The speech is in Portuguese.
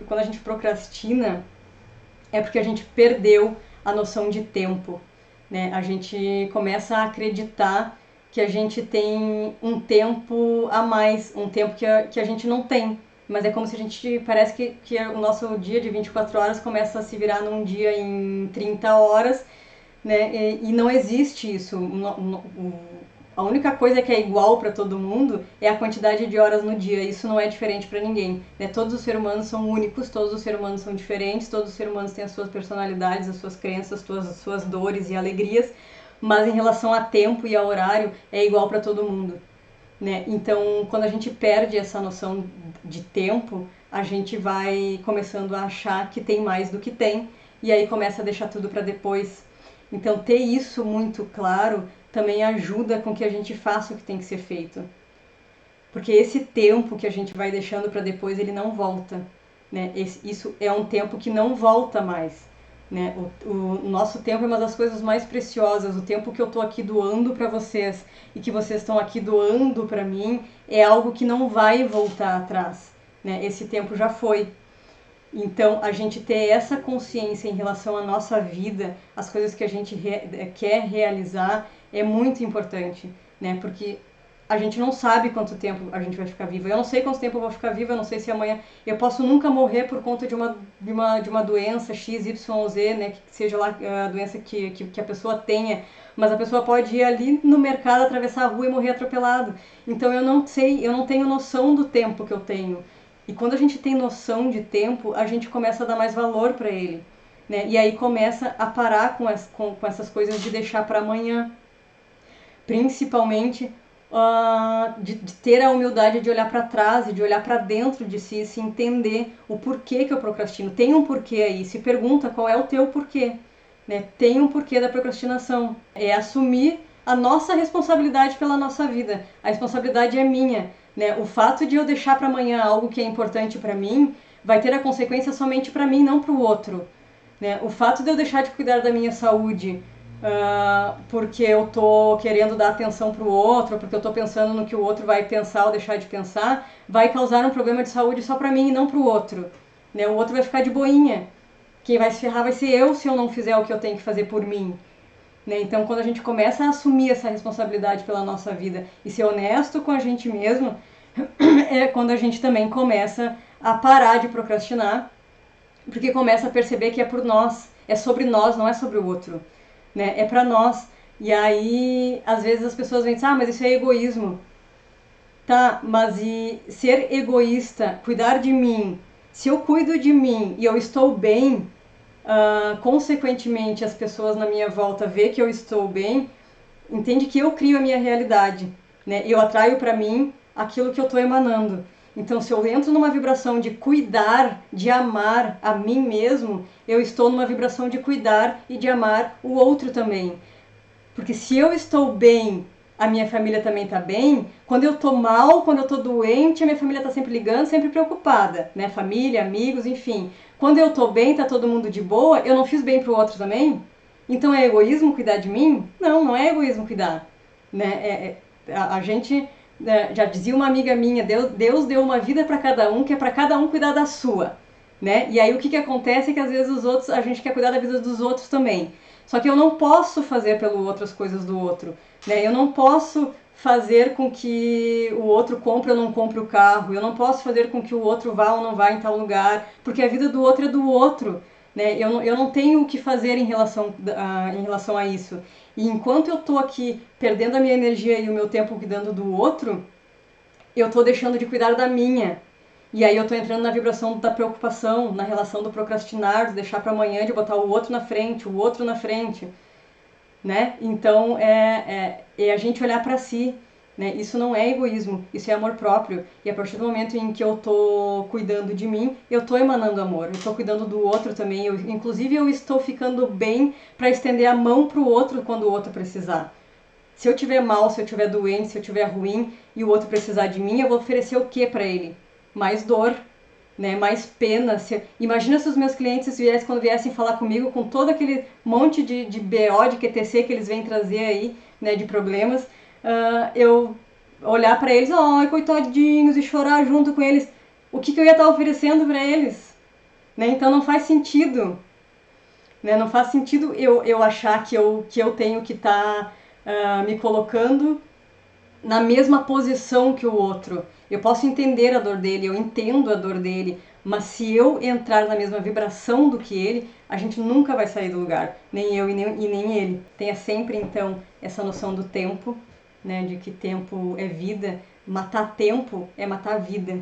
quando a gente procrastina, é porque a gente perdeu a noção de tempo, né? A gente começa a acreditar que a gente tem um tempo a mais, um tempo que a gente não tem. Mas é como se a gente, parece que o nosso dia de 24 horas começa a se virar num dia em 30 horas, né? E não existe isso. A única coisa que é igual para todo mundo é a quantidade de horas no dia. Isso não é diferente para ninguém, né? Todos os seres humanos são únicos, todos os seres humanos são diferentes, todos os seres humanos têm as suas personalidades, as suas crenças, as suas dores e alegrias, mas em relação a tempo e a horário é igual para todo mundo, né? Então, quando a gente perde essa noção de tempo, a gente vai começando a achar que tem mais do que tem e aí começa a deixar tudo para depois. Então, ter isso muito claro também ajuda com que a gente faça o que tem que ser feito. Porque esse tempo que a gente vai deixando para depois, ele não volta, né? Isso é um tempo que não volta mais, né? O nosso tempo é uma das coisas mais preciosas. O tempo que eu estou aqui doando para vocês e que vocês estão aqui doando para mim é algo que não vai voltar atrás, né? Esse tempo já foi. Então, a gente ter essa consciência em relação à nossa vida, as coisas que a gente quer realizar, é muito importante, né? Porque a gente não sabe quanto tempo a gente vai ficar viva. Eu não sei quanto tempo eu vou ficar viva, eu não sei se amanhã... Eu posso nunca morrer por conta de uma doença X, Y, Z, né? Que seja lá a doença que a pessoa tenha. Mas a pessoa pode ir ali no mercado, atravessar a rua e morrer atropelado. Então, eu não sei, eu não tenho noção do tempo que eu tenho. E quando a gente tem noção de tempo, a gente começa a dar mais valor para ele, né? E aí começa a parar com essas coisas de deixar para amanhã. Principalmente de ter a humildade de olhar para trás e de olhar para dentro de si e se entender o porquê que eu procrastino. Tem um porquê aí, se pergunta qual é o teu porquê, né? Tem um porquê da procrastinação. É assumir a nossa responsabilidade pela nossa vida. A responsabilidade é minha, né? O fato de eu deixar para amanhã algo que é importante para mim vai ter a consequência somente para mim, não para o outro, né? O fato de eu deixar de cuidar da minha saúde porque eu tô querendo dar atenção pro outro, porque eu tô pensando no que o outro vai pensar ou deixar de pensar, vai causar um problema de saúde só para mim e não pro outro, né? O outro vai ficar de boinha. Quem vai se ferrar vai ser eu se eu não fizer o que eu tenho que fazer por mim, né? Então, quando a gente começa a assumir essa responsabilidade pela nossa vida e ser honesto com a gente mesmo, é quando a gente também começa a parar de procrastinar, porque começa a perceber que é por nós, é sobre nós, não é sobre o outro, né? É para nós. E aí, às vezes as pessoas vêm dizer, mas isso é egoísmo. Tá, mas e ser egoísta, cuidar de mim, se eu cuido de mim e eu estou bem, consequentemente as pessoas na minha volta vê que eu estou bem, entende que eu crio a minha realidade, né? Eu atraio para mim aquilo que eu estou emanando. Então, se eu entro numa vibração de cuidar, de amar a mim mesmo, eu estou numa vibração de cuidar e de amar o outro também. Porque se eu estou bem, a minha família também está bem. Quando eu estou mal, quando eu estou doente, a minha família está sempre ligando, sempre preocupada, né? Família, amigos, enfim. Quando eu estou bem, está todo mundo de boa, eu não fiz bem para o outro também? Então é egoísmo cuidar de mim? Não, não é egoísmo cuidar, né? A gente já dizia uma amiga minha, Deus deu uma vida para cada um, que é para cada um cuidar da sua, né? E aí o que acontece é que às vezes os outros, a gente quer cuidar da vida dos outros também. Só que eu não posso fazer pelo outro as coisas do outro, né? Eu não posso fazer com que o outro compre ou não compre o carro. Eu não posso fazer com que o outro vá ou não vá em tal lugar, porque a vida do outro é do outro, né? Eu não tenho o que fazer em relação a isso. E enquanto eu estou aqui perdendo a minha energia e o meu tempo cuidando do outro, eu estou deixando de cuidar da minha. E aí eu estou entrando na vibração da preocupação, na relação do procrastinar, de deixar para amanhã, de botar o outro na frente, o outro na frente, né? Então é a gente olhar para si, né? Isso não é egoísmo, isso é amor próprio. E a partir do momento em que eu tô cuidando de mim, eu tô emanando amor. Eu tô cuidando do outro também. Inclusive eu estou ficando bem para estender a mão pro outro quando o outro precisar. Se eu tiver mal, se eu tiver doente, se eu tiver ruim e o outro precisar de mim, eu vou oferecer o que para ele? Mais dor, né? Mais pena. Imagina se os meus clientes quando viessem falar comigo com todo aquele monte de BO, de QTC que eles vêm trazer aí, né, de problemas, eu olhar para eles, ai, coitadinhos, e chorar junto com eles. O que eu ia estar oferecendo para eles? né? Então não faz sentido, né? Não faz sentido eu achar que eu tenho que estar me colocando na mesma posição que o outro. Eu posso entender a dor dele, eu entendo a dor dele, mas se eu entrar na mesma vibração do que ele, a gente nunca vai sair do lugar, nem eu e nem ele. Tenha sempre, então, essa noção do tempo, né, de que tempo é vida. Matar tempo é matar vida.